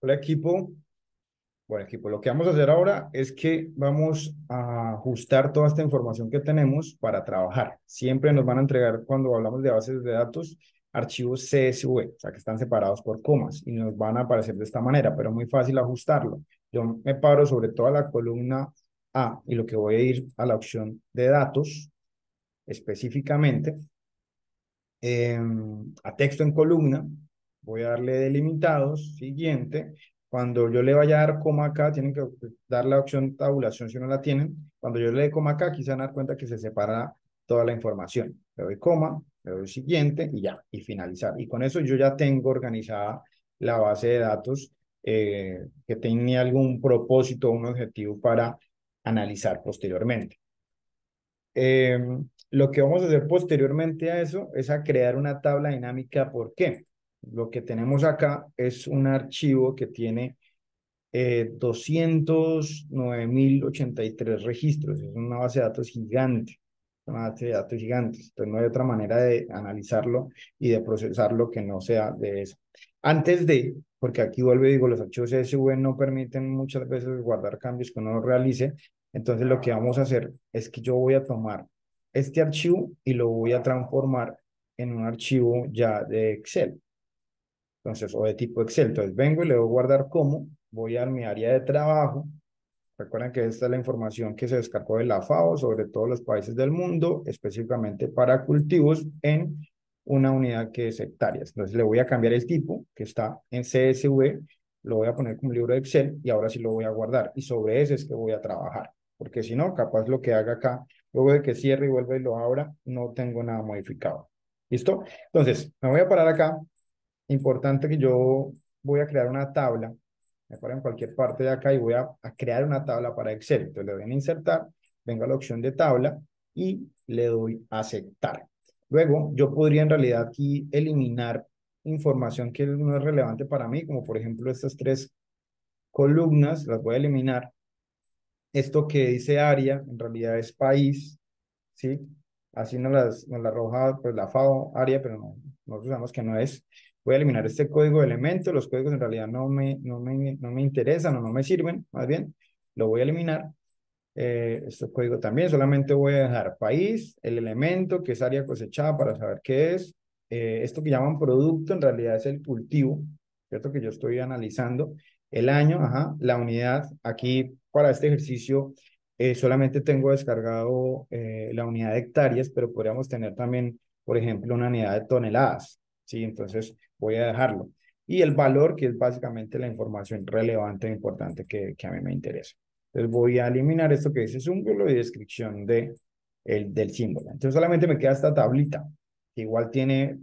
Hola equipo. Bueno equipo, lo que vamos a hacer ahora es que vamos a ajustar toda esta información que tenemos para trabajar. Siempre nos van a entregar cuando hablamos de bases de datos archivos CSV, o sea que están separados por comas y nos van a aparecer de esta manera, pero es muy fácil ajustarlo. Yo me paro sobre toda la columna A y lo que voy a ir a la opción de datos específicamente a texto en columna, voy a darle delimitados, siguiente. Cuando yo le vaya a dar coma acá, tienen que dar la opción tabulación si no la tienen. Cuando yo le dé coma acá, aquí se van a dar cuenta que se separa toda la información. Le doy coma, le doy siguiente y ya, y finalizar. Y con eso yo ya tengo organizada la base de datos que tenía algún propósito o un objetivo para analizar posteriormente. Eh, lo que vamos a hacer posteriormente a eso es a crear una tabla dinámica. ¿Por qué? Lo que tenemos acá es un archivo que tiene 209.083 registros. Es una base de datos gigante, una base de datos gigantes. Entonces no hay otra manera de analizarlo y de procesarlo que no sea de eso. Antes de, porque aquí vuelvo y digo, los archivos CSV no permiten muchas veces guardar cambios que uno realice. Entonces lo que vamos a hacer es que yo voy a tomar este archivo y lo voy a transformar en un archivo ya de Excel. Entonces, o de tipo Excel. Entonces, vengo y le doy guardar como, voy a mi área de trabajo. Recuerden que esta es la información que se descargó de la FAO sobre todos los países del mundo, específicamente para cultivos en una unidad que es hectáreas. Entonces, le voy a cambiar el tipo, que está en CSV, lo voy a poner como libro de Excel y ahora sí lo voy a guardar. Y sobre ese es que voy a trabajar, porque si no, capaz lo que haga acá, luego de que cierre y vuelva y lo abra, no tengo nada modificado. ¿Listo? Entonces, me voy a parar acá. Importante que yo voy a crear una tabla, me paro en cualquier parte de acá y voy a crear una tabla para Excel. Entonces le doy a insertar, vengo a la opción de tabla y le doy a aceptar. Luego yo podría en realidad aquí eliminar información que no es relevante para mí, como por ejemplo estas tres columnas, las voy a eliminar. Esto que dice área, en realidad es país, ¿sí? Así nos la arroja pues, la FAO área, pero no, nosotros sabemos que no es. Voy a eliminar este código de elemento, los códigos en realidad no me interesan o no me sirven, más bien, lo voy a eliminar. Este código también, solamente voy a dejar país, el elemento que es área cosechada para saber qué es. Esto que llaman producto en realidad es el cultivo, ¿cierto? Que yo estoy analizando. El año, ajá, la unidad. Aquí para este ejercicio solamente tengo descargado la unidad de hectáreas, pero podríamos tener también, por ejemplo, una unidad de toneladas, ¿sí? Entonces voy a dejarlo. Y el valor, que es básicamente la información relevante e importante que a mí me interesa. Entonces voy a eliminar esto que dice símbolo y descripción del símbolo. Entonces solamente me queda esta tablita, que igual tiene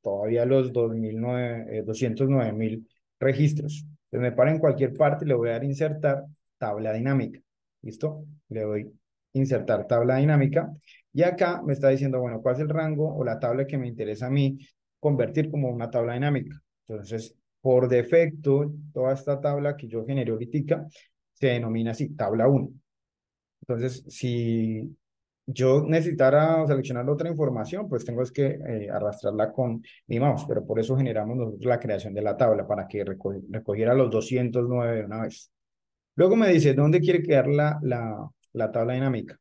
todavía los 209.000 registros. Entonces me paro en cualquier parte y le voy a dar insertar tabla dinámica. ¿Listo? Le doy insertar tabla dinámica. Y acá me está diciendo, bueno, cuál es el rango o la tabla que me interesa a mí convertir como una tabla dinámica. Entonces, por defecto, toda esta tabla que yo generé ahorita se denomina así, tabla uno. Entonces, si yo necesitara seleccionar otra información, pues tengo es que arrastrarla con mi mouse, pero por eso generamos nosotros la creación de la tabla, para que recogiera los 209 de una vez. Luego me dice, ¿dónde quiere quedar la tabla dinámica?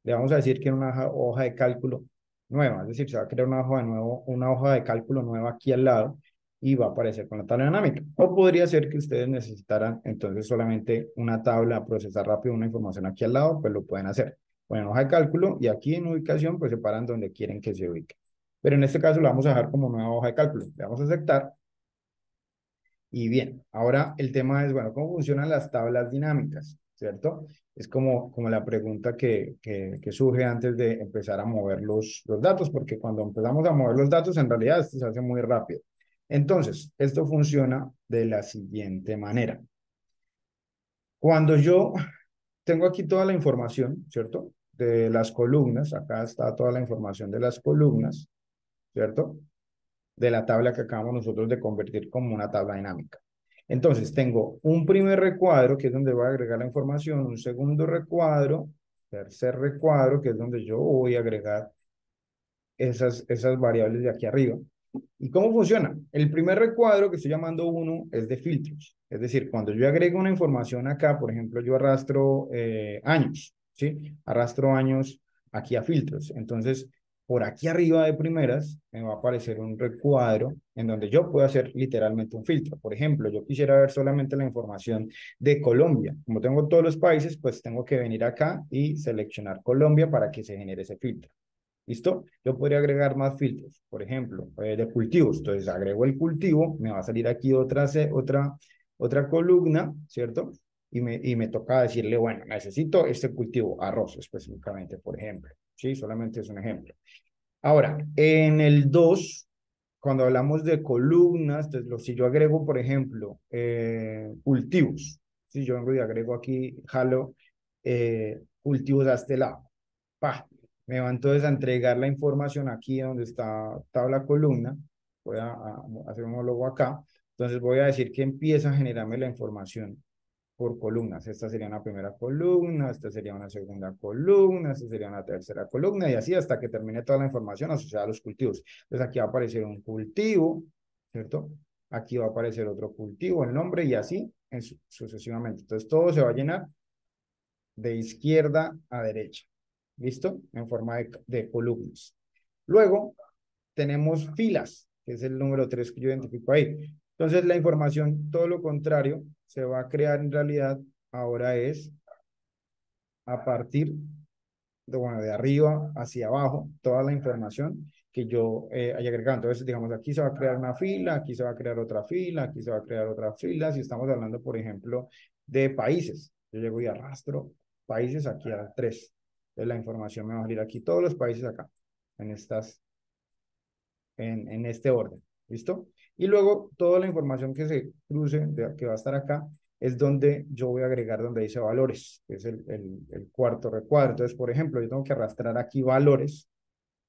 Le vamos a decir que en una hoja de cálculo nueva, es decir, se va a crear una hoja de cálculo nueva aquí al lado y va a aparecer con la tabla dinámica. O podría ser que ustedes necesitaran entonces solamente una tabla, procesar rápido una información aquí al lado, pues lo pueden hacer. Ponen hoja de cálculo y aquí en ubicación pues separan donde quieren que se ubique. Pero en este caso lo vamos a dejar como nueva hoja de cálculo. Le vamos a aceptar. Y bien, ahora el tema es, bueno, ¿cómo funcionan las tablas dinámicas? ¿Cierto? Es como la pregunta que surge antes de empezar a mover los datos, porque cuando empezamos a mover los datos, en realidad esto se hace muy rápido. Entonces, esto funciona de la siguiente manera. Cuando yo tengo aquí toda la información, ¿cierto? De las columnas, acá está toda la información de las columnas, ¿cierto? De la tabla que acabamos nosotros de convertir como una tabla dinámica. Entonces, tengo un primer recuadro, que es donde voy a agregar la información, un segundo recuadro, tercer recuadro, que es donde yo voy a agregar esas variables de aquí arriba. ¿Y cómo funciona? El primer recuadro que estoy llamando uno es de filtros. Es decir, cuando yo agrego una información acá, por ejemplo, yo arrastro años, ¿sí? Arrastro años aquí a filtros. Entonces, por aquí arriba de primeras me va a aparecer un recuadro en donde yo puedo hacer literalmente un filtro. Por ejemplo, yo quisiera ver solamente la información de Colombia. Como tengo todos los países, pues tengo que venir acá y seleccionar Colombia para que se genere ese filtro. ¿Listo? Yo podría agregar más filtros, por ejemplo, de cultivos. Entonces agrego el cultivo, me va a salir aquí otra columna, ¿cierto? Y me toca decirle, bueno, necesito este cultivo, arroz específicamente, por ejemplo. Sí, solamente es un ejemplo. Ahora, en el 2 cuando hablamos de columnas, entonces, si yo agrego, por ejemplo, cultivos, si yo vengo y agrego aquí, jalo cultivos a este lado, pa, me va entonces a entregar la información aquí donde está tabla columna, voy a hacer un homólogo acá, entonces voy a decir que empieza a generarme la información por columnas. Esta sería una primera columna, esta sería una segunda columna, esta sería una tercera columna y así hasta que termine toda la información asociada a los cultivos. Entonces aquí va a aparecer un cultivo, ¿cierto? Aquí va a aparecer otro cultivo, el nombre y así sucesivamente. Entonces todo se va a llenar de izquierda a derecha. ¿Listo? En forma de columnas. Luego tenemos filas, que es el número 3 que yo identifico ahí. Entonces la información, todo lo contrario, se va a crear en realidad, ahora es a partir bueno, de arriba hacia abajo, toda la información que yo haya agregado. Entonces, digamos, aquí se va a crear una fila, aquí se va a crear otra fila, aquí se va a crear otra fila. Si estamos hablando, por ejemplo, de países, yo llego y arrastro países aquí a 3. Entonces, la información me va a salir aquí, todos los países acá, en este orden. ¿Listo? Y luego toda la información que se cruce, que va a estar acá, es donde yo voy a agregar donde dice valores, que es el cuarto recuadro. Entonces, por ejemplo, yo tengo que arrastrar aquí valores,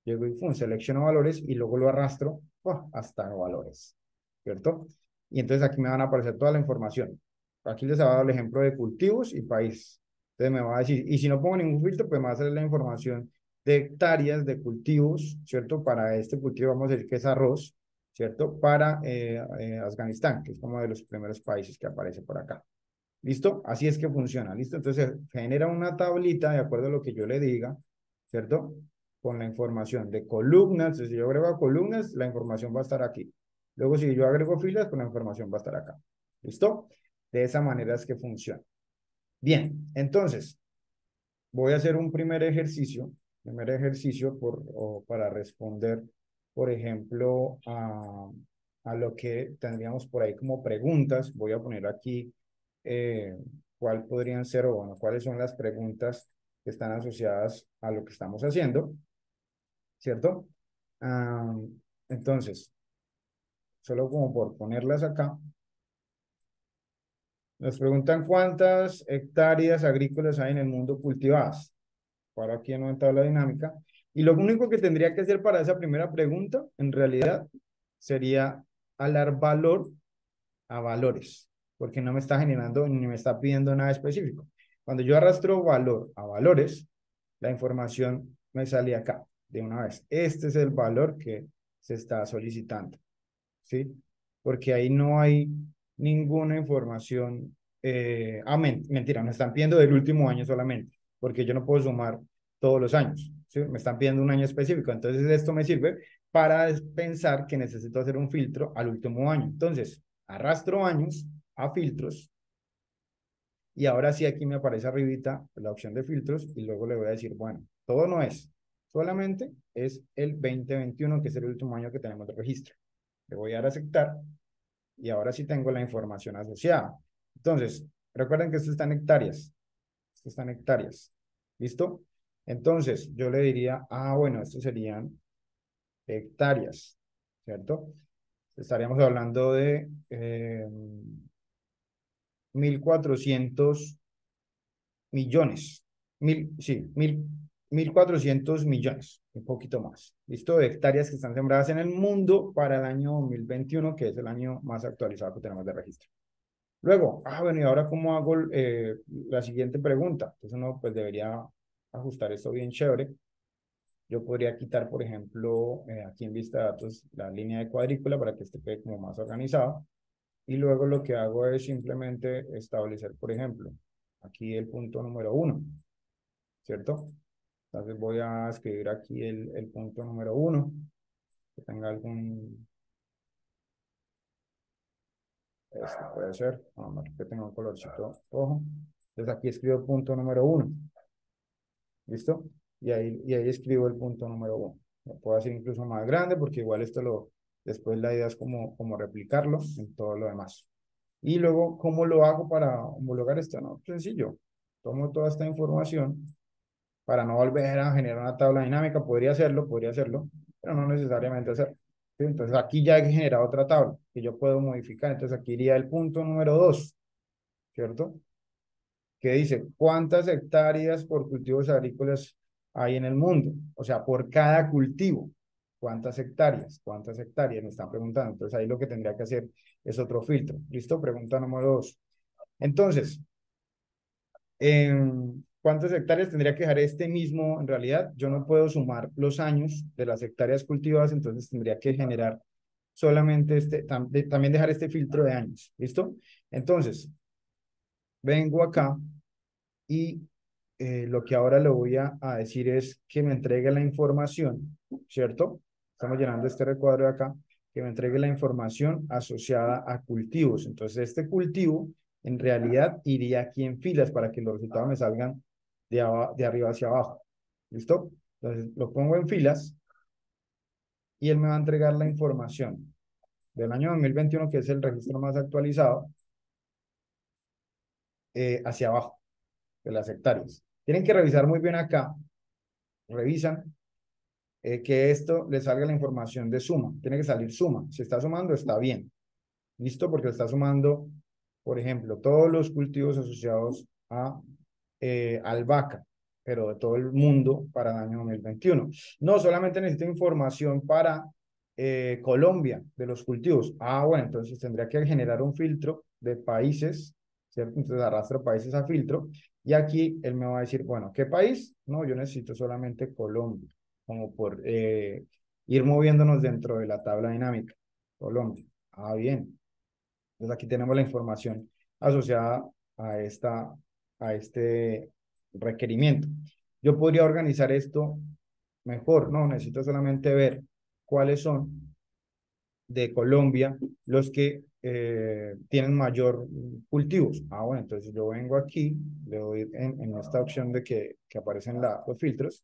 llego y selecciono valores y luego lo arrastro hasta valores, ¿cierto? Y entonces aquí me van a aparecer toda la información. Aquí les he dado el ejemplo de cultivos y país. Entonces me va a decir, y si no pongo ningún filtro, pues me va a salir la información de hectáreas de cultivos, ¿cierto? Para este cultivo vamos a decir que es arroz, ¿cierto? Para Afganistán, que es como de los primeros países que aparece por acá. ¿Listo? Así es que funciona, ¿listo? Entonces genera una tablita de acuerdo a lo que yo le diga, ¿cierto? Con la información de columnas. Entonces, si yo agrego columnas, la información va a estar aquí. Luego, si yo agrego filas, pues la información va a estar acá. ¿Listo? De esa manera es que funciona. Bien, entonces, voy a hacer un primer ejercicio para responder, por ejemplo, a lo que tendríamos por ahí como preguntas. Voy a poner aquí cuál podrían ser o bueno, cuáles son las preguntas que están asociadas a lo que estamos haciendo, ¿cierto? Ah, entonces, solo como por ponerlas acá, nos preguntan cuántas hectáreas agrícolas hay en el mundo cultivadas. Para aquí en una tabla dinámica. Y lo único que tendría que hacer para esa primera pregunta, en realidad, sería alar valor a valores, porque no me está generando ni me está pidiendo nada específico. Cuando yo arrastro valor a valores, la información me sale acá de una vez. Este es el valor que se está solicitando, ¿sí? Porque ahí no hay ninguna información. Mentira, me están pidiendo del último año solamente, porque yo no puedo sumar todos los años, ¿sí? Me están pidiendo un año específico, entonces esto me sirve para pensar que necesito hacer un filtro al último año. Entonces, arrastro años a filtros y ahora sí aquí me aparece arribita la opción de filtros y luego le voy a decir, bueno, todo no es, solamente es el 2021 que es el último año que tenemos de registro. Le voy a dar a aceptar y ahora sí tengo la información asociada. Entonces, recuerden que esto está en hectáreas. Esto está en hectáreas. ¿Listo? Entonces, yo le diría, bueno, esto serían hectáreas, ¿cierto? Estaríamos hablando de 1.400 millones. Sí, 1.400 millones, un poquito más. ¿Listo? De hectáreas que están sembradas en el mundo para el año 2021, que es el año más actualizado que tenemos de registro. Luego, bueno, y ahora cómo hago la siguiente pregunta. Entonces uno pues debería ajustar esto bien chévere. Yo podría quitar, por ejemplo, aquí en vista de datos, la línea de cuadrícula para que esté quede como más organizado. Y luego lo que hago es simplemente establecer, por ejemplo, aquí el punto número 1, ¿cierto? Entonces voy a escribir aquí el punto número 1, que tenga algún, este puede ser, no, que tenga un colorcito rojo. Entonces aquí escribo punto número 1, ¿listo? Y ahí escribo el punto número 1. Lo puedo hacer incluso más grande porque igual después la idea es como replicarlo en todo lo demás. Y luego, ¿cómo lo hago para homologar esto? No, sencillo. Tomo toda esta información para no volver a generar una tabla dinámica. Podría hacerlo, pero no necesariamente hacerlo. ¿Sí? Entonces aquí ya he generado otra tabla que yo puedo modificar. Entonces aquí iría el punto número 2, ¿cierto? Que dice, ¿cuántas hectáreas por cultivos agrícolas hay en el mundo? O sea, por cada cultivo. ¿Cuántas hectáreas? ¿Cuántas hectáreas? Me están preguntando. Entonces ahí lo que tendría que hacer es otro filtro. ¿Listo? Pregunta número 2. Entonces, ¿cuántas hectáreas tendría que dejar este mismo? En realidad, yo no puedo sumar los años de las hectáreas cultivadas, entonces tendría que generar solamente también dejar este filtro de años. ¿Listo? Entonces, vengo acá y lo que ahora le voy a decir es que me entregue la información, ¿cierto? Estamos llenando este recuadro de acá, que me entregue la información asociada a cultivos. Entonces, este cultivo en realidad iría aquí en filas para que los resultados me salgan de arriba hacia abajo. ¿Listo? Entonces, lo pongo en filas y él me va a entregar la información del año 2021, que es el registro más actualizado, hacia abajo de las hectáreas. Tienen que revisar muy bien acá, revisan que esto le salga la información de suma. Tiene que salir suma. Si está sumando, está bien. ¿Listo? Porque está sumando, por ejemplo, todos los cultivos asociados a albahaca, pero de todo el mundo para el año 2021. No, solamente necesito información para Colombia, de los cultivos. Ah, bueno, entonces tendría que generar un filtro de países, ¿cierto? Entonces arrastro países a filtro y aquí él me va a decir, bueno, ¿qué país? No, yo necesito solamente Colombia, como por ir moviéndonos dentro de la tabla dinámica. Colombia. Ah, bien. Entonces aquí tenemos la información asociada a, a este requerimiento. Yo podría organizar esto mejor, no, necesito solamente ver cuáles son de Colombia los que tienen mayor cultivos. Ah, bueno, entonces yo vengo aquí, le doy en esta opción de que aparecen los filtros,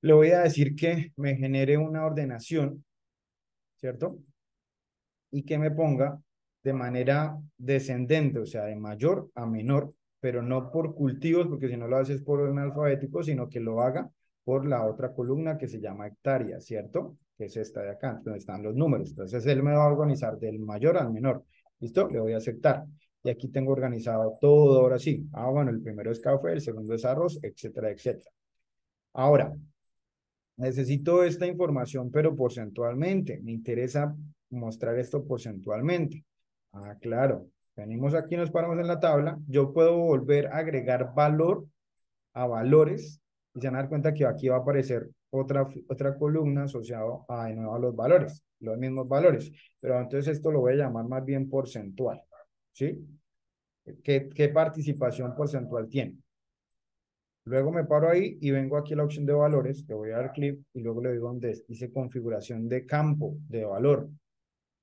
le voy a decir que me genere una ordenación, ¿cierto? Y que me ponga de manera descendente, o sea, de mayor a menor, pero no por cultivos, porque si no lo haces por orden alfabético, sino que lo haga por la otra columna que se llama hectárea, ¿cierto? Que es esta de acá, donde están los números. Entonces, él me va a organizar del mayor al menor. ¿Listo? Le voy a aceptar. Y aquí tengo organizado todo ahora sí. Ah, bueno, el primero es café, el segundo es arroz, etcétera, etcétera. Ahora, necesito esta información, pero porcentualmente. Me interesa mostrar esto porcentualmente. Ah, claro. Venimos aquí, nos paramos en la tabla. Yo puedo volver a agregar valor a valores y se van a dar cuenta que aquí va a aparecer otra columna asociada de nuevo a los valores, los mismos valores. Pero entonces esto lo voy a llamar más bien porcentual. ¿Sí? ¿Qué participación porcentual tiene? Luego me paro ahí y vengo aquí a la opción de valores, le voy a dar clic y luego le digo donde dice configuración de campo de valor.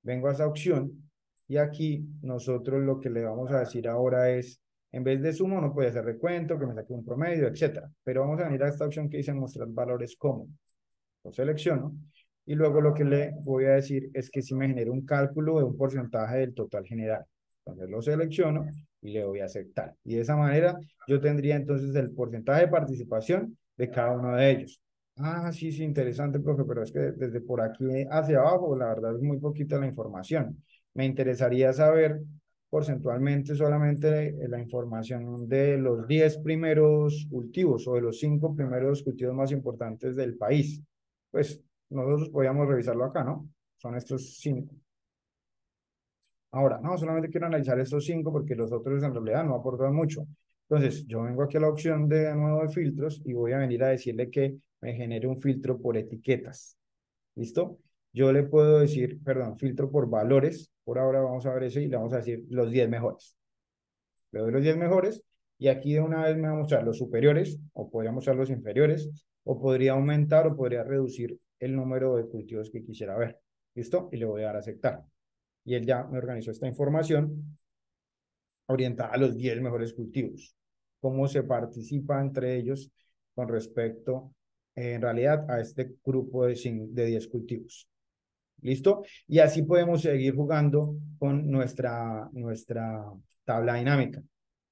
Vengo a esa opción y aquí nosotros lo que le vamos a decir ahora es, en vez de suma, uno puede hacer recuento, que me saque un promedio, etcétera. Pero vamos a venir a esta opción que dice mostrar valores como. Lo selecciono y luego lo que le voy a decir es que si me genera un cálculo de un porcentaje del total general. Entonces lo selecciono y le doy a aceptar. Y de esa manera yo tendría entonces el porcentaje de participación de cada uno de ellos. Ah, sí, sí, interesante, profe, pero es que desde por aquí hacia abajo, la verdad es muy poquita la información. Me interesaría saber porcentualmente solamente la información de los 10 primeros cultivos o de los 5 primeros cultivos más importantes del país. Pues nosotros podríamos revisarlo acá, ¿no? Son estos 5. Ahora, no, solamente quiero analizar estos 5 porque los otros en realidad no aportan mucho. Entonces, yo vengo aquí a la opción de nuevo de filtros y voy a venir a decirle que me genere un filtro por etiquetas. ¿Listo? Yo le puedo decir, perdón, filtro por valores. Por ahora vamos a ver eso y le vamos a decir los 10 mejores. Le doy los 10 mejores y aquí de una vez me va a mostrar los superiores o podría mostrar los inferiores o podría aumentar o podría reducir el número de cultivos que quisiera ver. ¿Listo? Y le voy a dar a aceptar. Y él ya me organizó esta información orientada a los 10 mejores cultivos. Cómo se participa entre ellos con respecto, en realidad, a este grupo de 10 cultivos. ¿Listo? Y así podemos seguir jugando con nuestra tabla dinámica.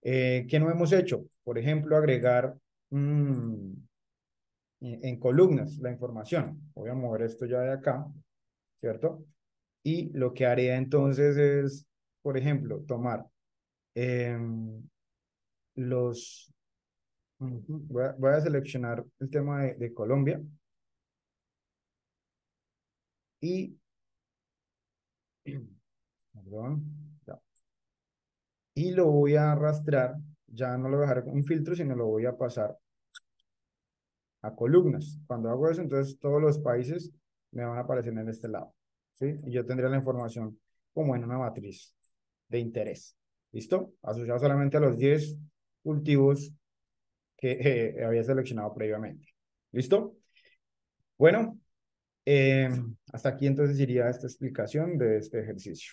¿Qué no hemos hecho? Por ejemplo, agregar en columnas la información. Voy a mover esto ya de acá, ¿cierto? Y lo que haría entonces es, por ejemplo, tomar eh, los... voy a seleccionar el tema de Colombia y, perdón, ya, y lo voy a arrastrar, ya no lo voy a dejar un filtro, sino lo voy a pasar a columnas. Cuando hago eso, entonces todos los países me van a aparecer en este lado, ¿sí? Y yo tendría la información como en una matriz de interés, ¿listo? Asociado solamente a los 10 cultivos que había seleccionado previamente, ¿listo? Bueno, hasta aquí entonces iría esta explicación de este ejercicio.